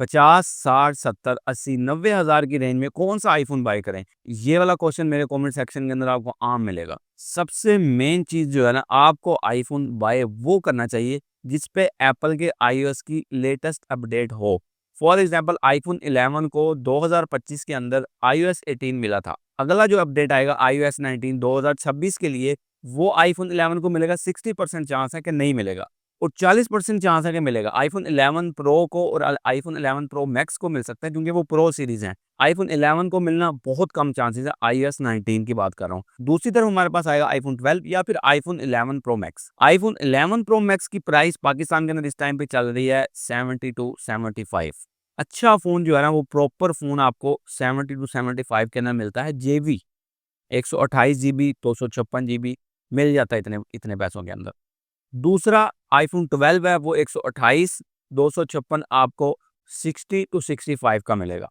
50, 60, 70, 80, 90 हज़ार की रेंज में कौन सा आईफोन बाय करें? ये वाला क्वेश्चन मेरे कमेंट सेक्शन के अंदर आपको आम मिलेगा। सबसे मेन चीज़ जो है ना, आपको आईफोन बाय वो करना चाहिए जिस पे एप्पल के आईओएस की लेटेस्ट अपडेट हो। फॉर एग्जांपल आईफोन 11 को 2025 के अंदर आईओएस 18 मिला था। अगला जो अपडेट आएगा आईओएस 19 2026 के लिए, वो आईफोन 11 को मिलेगा 60% चांस है कि नहीं मिलेगा। और 40% चांस है कि मिलेगा। आईफ़ोन 11 प्रो को और आईफ़ोन 11 प्रो मैक्स को मिल सकता है क्योंकि वो प्रो सीरीज़ हैं। आईफ़ोन 11 को मिलना बहुत कम चांसेज़ है, आईओएस 19 की बात कर रहा हूँ। दूसरी तरफ हमारे पास आएगा आईफ़ोन 12 या फिर iPhone 11 pro max. IPhone 11 pro max की प्राइस पाकिस्तान के अंदर इस टाइम पे चल रही है 70 टू 75। अच्छा फ़ोन जो है ना, वो प्रॉपर फ़ोन आपको 70 टू 75 के अंदर मिलता है जेबी। 128 जीबी, 256 जीबी मिल जाता है इतने इतने पैसों के अंदर। दूसरा आईफ़ोन 12 है, वो 128, 256 आपको 60 टू 65 का मिलेगा।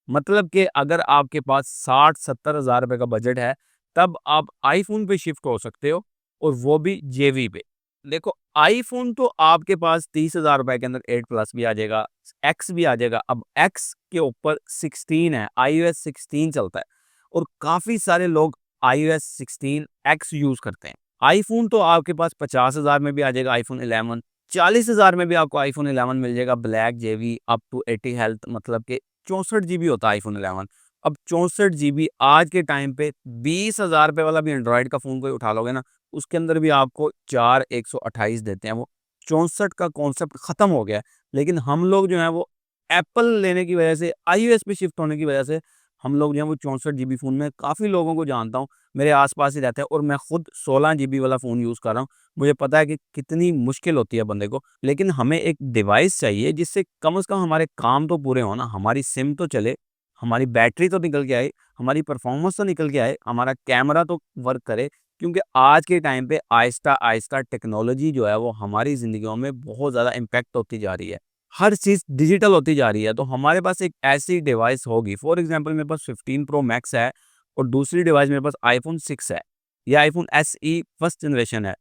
मतलब कि अगर आपके पास 60-70 हज़ार रुपए का बजट है, तब आप आईफ़ोन पे शिफ्ट हो सकते हो और वो भी जेबी पे। देखो, आईफ़ोन तो आपके पास 30,000 रुपए के अंदर 8 प्लस भी आ जाएगा, एक्स भी आ जाएगा। अब एक्स के ऊपर 16 है, आईओएस 16 चलता है और काफ़ी सारे लोग आईओएस 16 एक्स यूज़ करते हैं। आईफ़ोन तो आपके पास 50,000 में भी आ जाएगा आईफ़ोन 11, 40,000 में भी आपको आईफ़ोन 11 मिल जाएगा black GB up to 80 health, मतलब कि 64 जीबी होता है आईफ़ोन 11। अब 64 जीबी आज के टाइम पे 20,000 रुपए वाला भी एंड्रॉयड का फ़ोन कोई उठा लोगे ना, उसके अंदर भी आपको 4 128 देते हैं वो। 64 का कॉन्सेप्ट खत्म हो गया है। लेकिन हम लोग जो हैं वो एप्पल लेने की वजह से, आईओएस पे शिफ्ट होने की वजह से हम लोग जो हैं वो 64 जीबी फ़ोन में काफ़ी लोगों को जानता हूँ, मेरे आस-पास ही रहते हैं और मैं खुद 16 जीबी वाला फ़ोन यूज़ कर रहा हूँ। मुझे पता है कि कितनी मुश्किल होती है बंदे को, लेकिन हमें एक डिवाइस चाहिए जिससे कम से कम हमारे काम तो पूरे हों ना, हमारी सिम तो चले, हमारी बैटरी तो निकल के आए, हमारी परफ़ॉर्मेंस तो निकल के आए, हमारा कैमरा तो वर्क करे। क्योंकि आज के टाइम पे आहिस्ता-आहिस्ता टेक्नोलॉजी जो है वो हमारी ज़िंदगियों में बहुत ज़्यादा इम्पैक्ट होती जा रही है। हर चीज़ डिजिटल होती जा रही है, तो हमारे पास एक ऐसी डिवाइस होगी, फॉर एग्ज़ाम्पल मेरे पास 15 प्रो मैक्स है और दूसरी डिवाइस मेरे पास आईफ़ोन 6 है या आईफ़ोन एसई फर्स्ट जनरेशन है।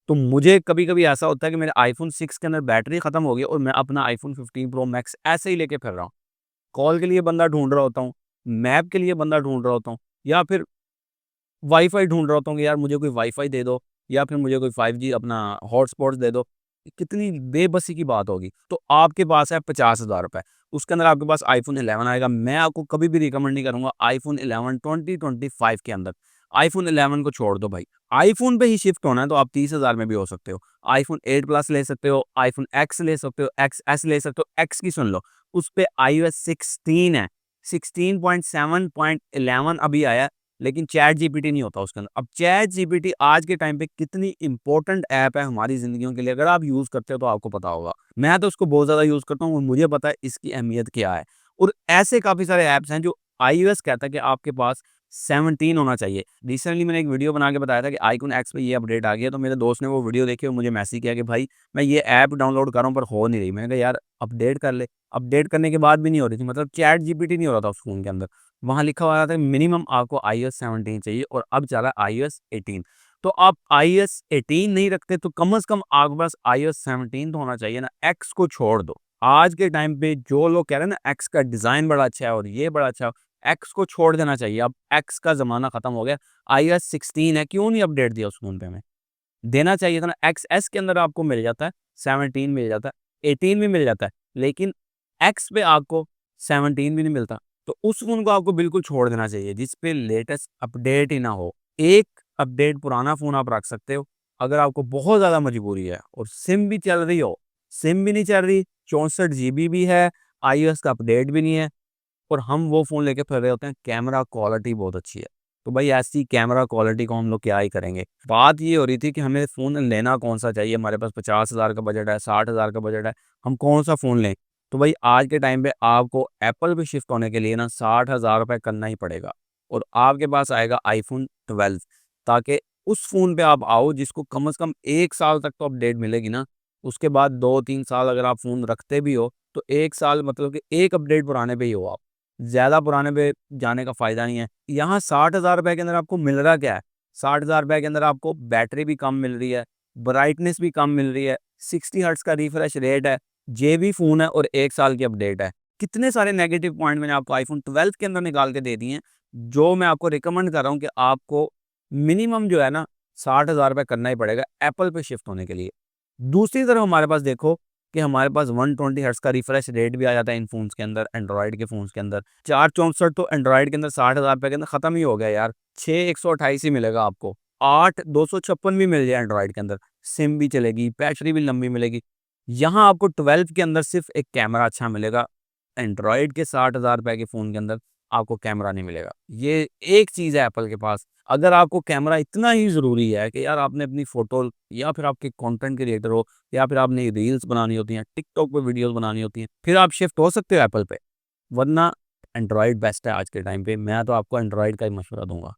तो मुझे कभी-कभी ऐसा होता है कि मेरे आईफ़ोन 6 के अंदर बैटरी खत्म हो गई और मैं अपना आईफ़ोन 15 प्रो मैक्स ऐसे ही लेके फिर रहा हूँ। कॉल के लिए बंदा ढूँढ रहा होता हूँ, मैप के लिए बंदा ढूँढ रहा होता हूँ या फिर वाईफ़ाई ढूँढ रहा होता हूँ कि यार मुझे कोई वाईफ़ाई दे दो या फिर मुझे कोई 5G अपना हॉटस्पॉट्स दे दो। कितनी बेबसी की बात होगी। तो आपके पास है 50,000 रुपए, उसके अंदर आपके पास आईफ़ोन 11 आएगा। मैं आपको कभी भी रिकमेंड नहीं करूँगा आईफ़ोन 11 2025 के अंदर। आईफ़ोन 11 को छोड़ दो भाई। आईफ़ोन पे ही शिफ्ट होना है तो आप 30,000 में भी हो सकते हो। आईफ़ोन 8 प्लस ले सकते हो, आईफ़ोन एक्स ले सकते हो, एक्सएस ले सकते हो। एक्स की सुन लो, उस पे आईओएस 16 है। 16.7.11 अभी आया है। लेकिन चैट जीपीटी नहीं होता उसके अंदर। अब चैट जीपीटी आज के टाइम पे कितनी इंपॉर्टेंट ऐप है हमारी ज़िंदगियों के लिए, अगर आप यूज़ करते हो तो आपको पता होगा। मैं तो उसको बहुत ज़्यादा यूज़ करता हूँ और मुझे पता है इसकी अहमियत क्या है। और ऐसे काफ़ी सारे ऐप्स हैं जो आईओएस कहता है कि आपके पास 17 होना चाहिए। रिसेंटली मैंने एक वीडियो बना के बताया था कि आईकॉन एक्स पे ये अपडेट आ गया है, तो मेरे दोस्त ने वो वीडियो देखी और मुझे मैसेज किया कि भाई मैं ये ऐप डाउनलोड कर रहा हूँ पर हो नहीं रही। मैंने कहा यार अपडेट कर ले। अपडेट करने के बाद भी नहीं हो रही थी, मतलब चैट जीपीटी नहीं हो रहा था उस फ़ोन के अंदर। वहाँ लिखा हुआ था मिनिमम आपको iOS 17 चाहिए और अब जा रहा है iOS 18। तो आप iOS 18 नहीं रखते तो कम से कम आपके पास iOS 17 तो होना चाहिए ना। एक्स को छोड़ दो। आज के टाइम पे जो लोग कह रहे हैं ना एक्स का डिज़ाइन बड़ा अच्छा है और ये बड़ा अच्छा है, एक्स को छोड़ देना चाहिए। अब एक्स का ज़माना खत्म हो गया। iOS 16 है, क्यों नहीं अपडेट दिया उस फ़ोन पे हमें? देना चाहिए था ना। एक्सएस के अंदर आपको मिल जाता है, 17 मिल जाता है, 18 भी मिल जाता है, लेकिन एक्स पे आपको 17 भी नहीं मिलता। तो उस फ़ोन को आपको बिल्कुल छोड़ देना चाहिए, जिस पे लेटेस्ट अपडेट ही ना हो। एक अपडेट पुराना फ़ोन आप रख सकते हो, अगर आपको बहुत ज़्यादा मजबूरी है और सिम भी चल रही हो, सिम भी नहीं चल रही, 64 जीबी भी है, आईओएस का अपडेट भी नहीं है और हम वो फ़ोन लेके फिर रहे होते हैं, कैमरा क्वालिटी बहुत अच्छी है। तो भाई ऐसी कैमरा क्वालिटी को हम लोग क्या ही करेंगे। बात ये हो रही थी कि हमें फ़ोन लेना कौन-सा चाहिए, हमारे पास 50,000 का बजट है, 60,000 का बजट है, हम कौन-सा फ़ोन लें? तो भाई आज के टाइम पे आपको एप्पल पे शिफ्ट होने के लिए ना 60,000 रुपए करना ही पड़ेगा और आपके पास आएगा आईफ़ोन 12, ताकि उस फ़ोन पे आप आओ जिसको कम से कम 1 साल तक तो अपडेट मिलेगी ना। उसके बाद 2-3 साल अगर आप फ़ोन रखते भी हो, तो 1 साल मतलब कि 1 अपडेट पुराने पे ही हो आप। ज़्यादा पुराने पे जाने का फ़ायदा नहीं है। यहाँ 60,000 रुपए के अंदर आपको मिल रहा क्या है? 60,000 रुपए के अंदर आपको बैटरी भी कम मिल रही है, ब्राइटनेस भी कम मिल रही है, 60 हर्ट्ज़ का रिफ्रेश रेट है, ये भी फ़ोन है और 1 साल की अपडेट है। कितने सारे नेगेटिव पॉइंट मैंने आपको आईफ़ोन 12 के अंदर निकाल के दे दिए हैं, जो मैं आपको रिकमेंड कर रहा हूँ कि आपको मिनिमम जो है ना 60,000 रुपए करना ही पड़ेगा एप्पल पे शिफ्ट होने के लिए। दूसरी तरफ हमारे पास देखो कि हमारे पास 120 हर्ट्ज़ का रिफ्रेश रेट भी आ जाता है इन फ़ोन्स के अंदर, एंड्रॉयड के फ़ोन्स के अंदर। 464 तो एंड्रॉयड के अंदर 60,000 रुपए के अंदर खत्म ही हो गया यार। 6 128 ही मिलेगा आपको। 8 256 भी मिल जाए एंड्रॉयड के अंदर, सिम भी चलेगी, बैटरी भी लंबी मिलेगी। यहाँ आपको 12 के अंदर सिर्फ़ एक कैमरा अच्छा मिलेगा। एंड्रॉयड के 60,000 रुपए के फ़ोन के अंदर आपको कैमरा नहीं मिलेगा। ये एक चीज़ है एप्पल के पास। अगर आपको कैमरा इतना ही ज़रूरी है कि यार आपने अपनी फ़ोटो या फिर आपके कंटेंट क्रिएटर हो या फिर आपने रील्स बनानी होती हैं, टिकटॉक पे वीडियोज़ बनानी होती हैं, फिर आप शिफ्ट हो सकते हो एप्पल पे। वरना एंड्रॉयड बेस्ट है आज के टाइम पे। मैं तो आपको एंड्रॉयड का ही मशवरा दूँगा।